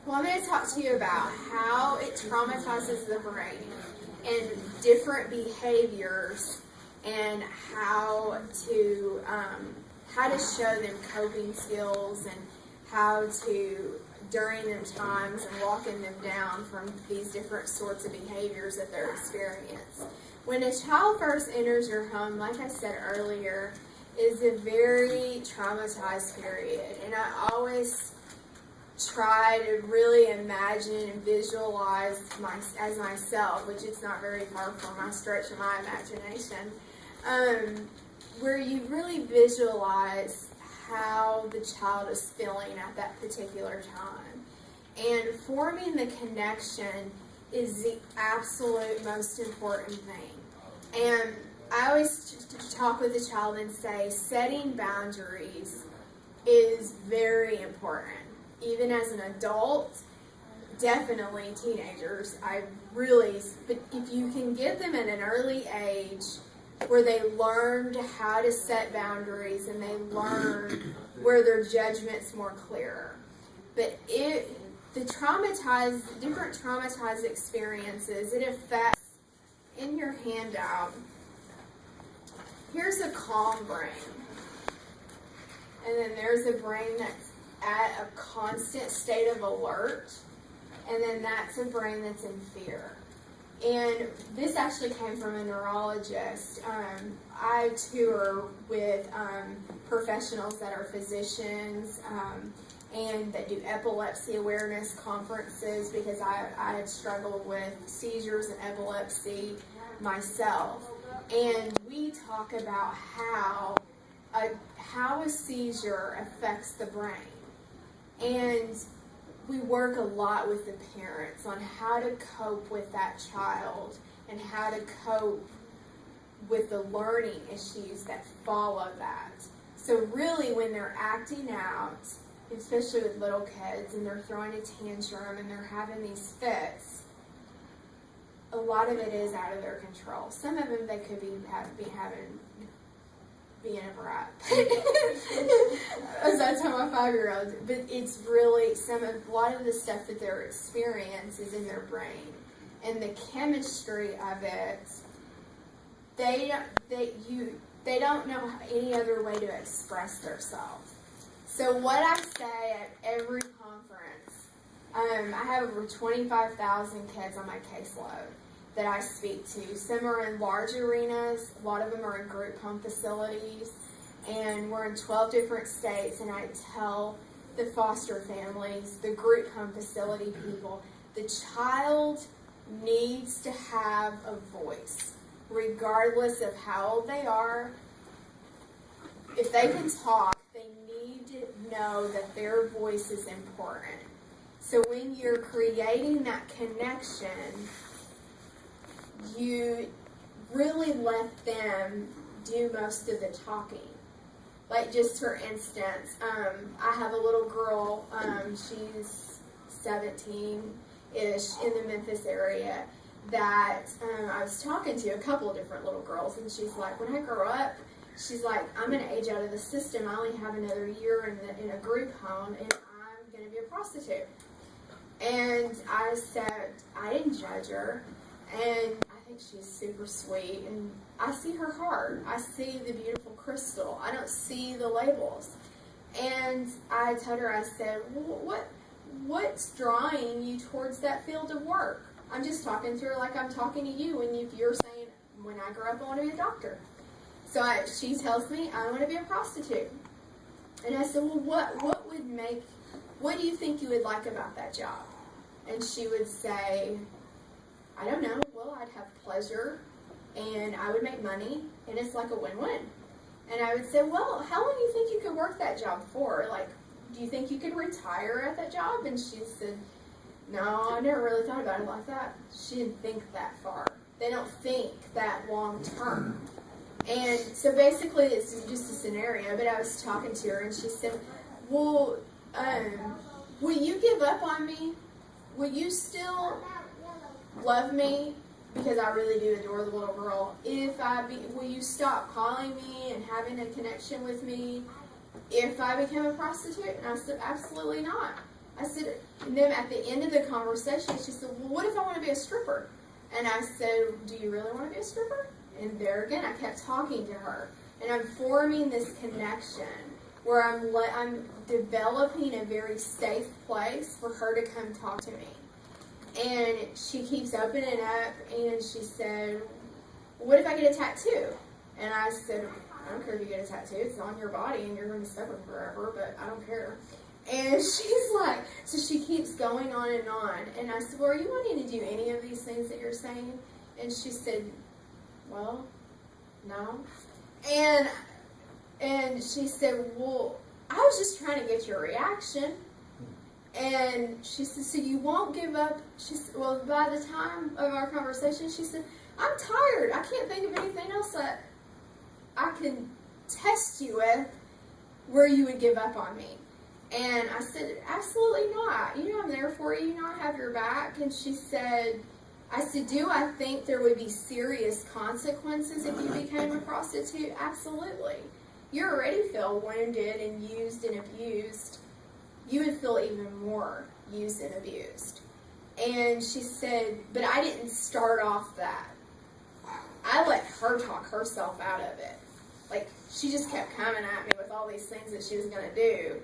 Well, I'm going to talk to you about how it traumatizes the brain and different behaviors and how to show them coping skills and how to, during them times, and walking them down from these different sorts of behaviors that they're experiencing. When a child first enters your home, like I said earlier, is a very traumatized period, and I always try to really imagine and visualize as myself, which it's not very far from my stretch of my imagination, where you really visualize how the child is feeling at that particular time. And forming the connection is the absolute most important thing. And I always talk with the child and say setting boundaries is very important. Even as an adult, definitely teenagers, but if you can get them at an early age where they learned how to set boundaries and they learn where their judgment's more clearer. But different traumatized experiences, it affects, in your handout, here's a calm brain. And then there's a brain that's at a constant state of alert. And then that's a brain that's in fear. And this actually came from a neurologist. I tour with professionals that are physicians and that do epilepsy awareness conferences because I had struggled with seizures and epilepsy myself. And we talk about how a seizure affects the brain. And we work a lot with the parents on how to cope with that child and how to cope with the learning issues that follow that. So really when they're acting out, especially with little kids, and they're throwing a tantrum and they're having these fits, a lot of it is out of their control. Some of them they could being a brat. As I tell my 5-year-old. But it's really a lot of the stuff that they're experiencing is in their brain. And the chemistry of it, they don't know any other way to express themselves. So what I say at every conference, I have over 25,000 kids on my caseload that I speak to. Some are in large arenas, a lot of them are in group home facilities, and we're in 12 different states, and I tell the foster families, the group home facility people, the child needs to have a voice, regardless of how old they are. If they can talk, they need to know that their voice is important. So when you're creating that connection, you really let them do most of the talking. Like, just for instance, I have a little girl, she's 17-ish, in the Memphis area, that I was talking to a couple of different little girls, and she's like, when I grow up, she's like, I'm going to age out of the system. I only have another year in a group home, and I'm going to be a prostitute. And I said, I didn't judge her, and I think she's super sweet, and I see her heart. I see the beautiful crystal. I don't see the labels. And I told her, I said, well, what's drawing you towards that field of work? I'm just talking to her like I'm talking to you, and you're saying, when I grow up, I want to be a doctor. So she tells me, I want to be a prostitute. And I said, well, what do you think you would like about that job? And she would say, I don't know. Well, I'd have pleasure, and I would make money, and it's like a win-win. And I would say, well, how long do you think you could work that job for? Like, do you think you could retire at that job? And she said, no, I never really thought about it like that. She didn't think that far. They don't think that long term. And so basically, this is just a scenario, but I was talking to her, and she said, well, will you give up on me? Will you still love me? Because I really do adore the little girl. Will you stop calling me and having a connection with me if I become a prostitute? And I said, absolutely not. I said, and then at the end of the conversation, she said, well, what if I want to be a stripper? And I said, do you really want to be a stripper? And there again, I kept talking to her. And I'm forming this connection where I'm developing a very safe place for her to come talk to me. And she keeps opening up, and she said, what if I get a tattoo? And I said, I don't care if you get a tattoo. It's on your body, and you're going to be stuck with it forever, but I don't care. And she's like, so she keeps going on. And I said, well, are you wanting to do any of these things that you're saying? And she said, well, no. And she said, well, I was just trying to get your reaction. And she said, so you won't give up? She said, well, by the time of our conversation, she said, I'm tired. I can't think of anything else that I can test you with where you would give up on me. And I said, absolutely not. You know, I'm there for you. You know, I have your back. And she said, I said, do I think there would be serious consequences if you became a prostitute? Absolutely. You already feel wounded and used and abused. You would feel even more used and abused. And she said, but I didn't start off that. I let her talk herself out of it. Like, she just kept coming at me with all these things that she was going to do.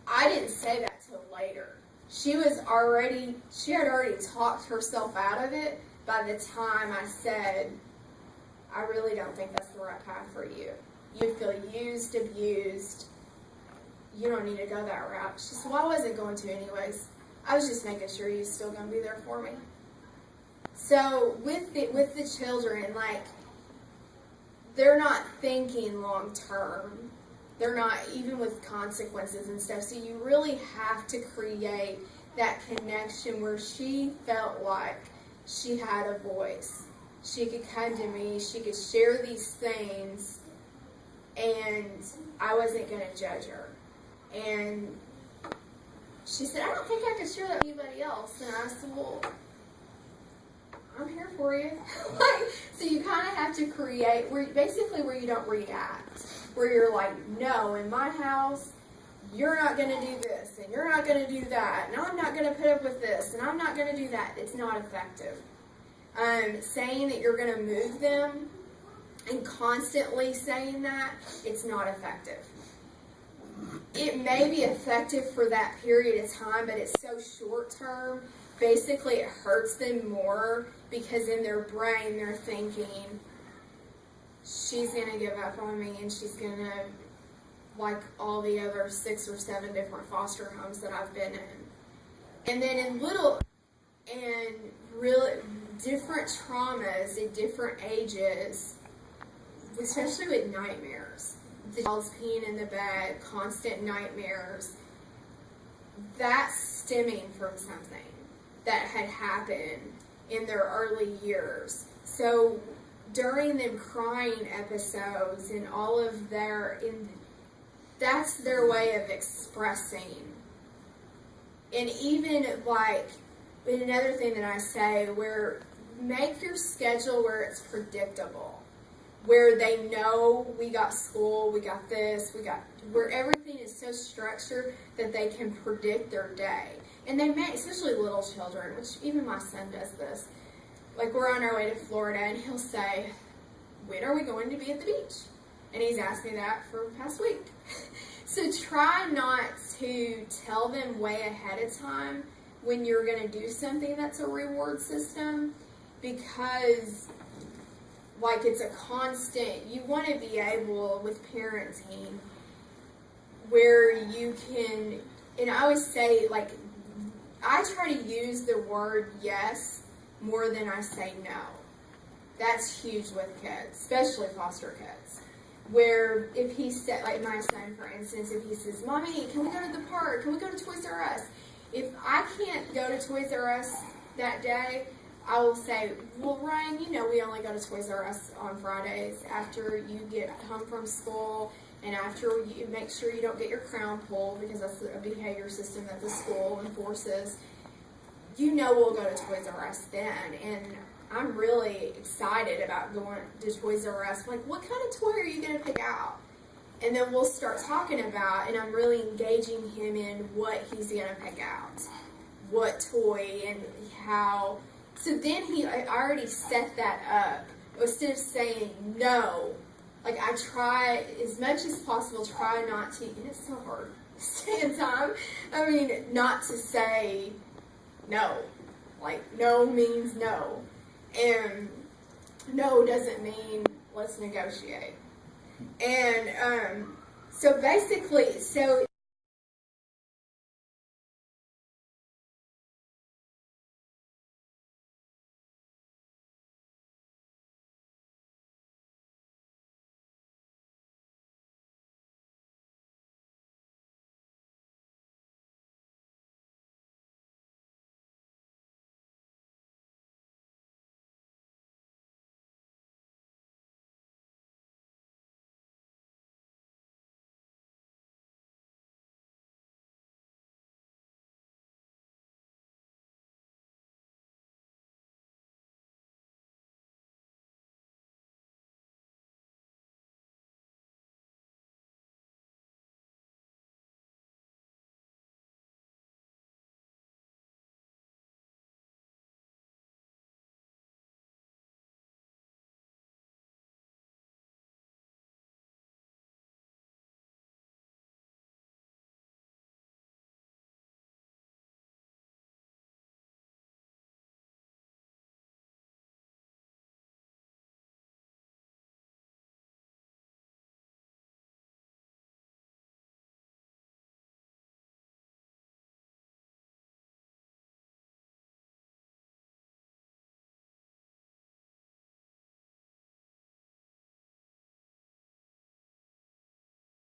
I didn't say that till later. She had already talked herself out of it by the time I said, I really don't think that's the right path for you. You feel used, abused. You don't need to go that route. She said, well, I wasn't going to anyways. I was just making sure you're still going to be there for me. So with the children, like, they're not thinking long term. They're not, even with consequences and stuff. So you really have to create that connection where she felt like she had a voice. She could come to me, she could share these things, and I wasn't going to judge her. And she said, I don't think I could share that with anybody else. And I said, well, I'm here for you. So you kind of have to create, where you don't react. Where you're like, no, in my house, you're not going to do this, and you're not going to do that, and I'm not going to put up with this, and I'm not going to do that. It's not effective. Saying that you're going to move them and constantly saying that, it's not effective. It may be effective for that period of time, but it's so short term. Basically, it hurts them more because in their brain, they're thinking, she's going to give up on me, and she's going to, like all the other 6 or 7 different foster homes that I've been in. And then in really different traumas at different ages, especially with nightmares. The child's peeing in the bed, constant nightmares. That's stemming from something that had happened in their early years. So during them crying episodes and all of that's their way of expressing. And even like, and another thing that I say, where make your schedule where it's predictable, where they know we got school, we got this, where everything is so structured that they can predict their day. And they may, especially little children, which even my son does this. Like, we're on our way to Florida, and he'll say, when are we going to be at the beach? And he's asked me that for the past week. So try not to tell them way ahead of time when you're going to do something that's a reward system, because like it's a constant, you want to be able with parenting where you can, and I always say, like, I try to use the word yes more than I say no. That's huge with kids, especially foster kids. Where if he said, like my son for instance, if he says, Mommy, can we go to the park? Can we go to Toys R Us? If I can't go to Toys R Us that day, I will say, well, Ryan, you know we only go to Toys R Us on Fridays after you get home from school and after you make sure you don't get your crown pulled, because that's a behavior system that the school enforces. You know we'll go to Toys R Us then, and I'm really excited about going to Toys R Us. Like, what kind of toy are you going to pick out? and then we'll start talking about, and I'm really engaging him in what he's gonna pick out, what toy, and how. So then I already set that up. Instead of saying no, like I try as much as possible, try not to, and it's so hard to stay in time. I mean, not to say no. Like, no means no. And no doesn't mean let's negotiate. And so basically, so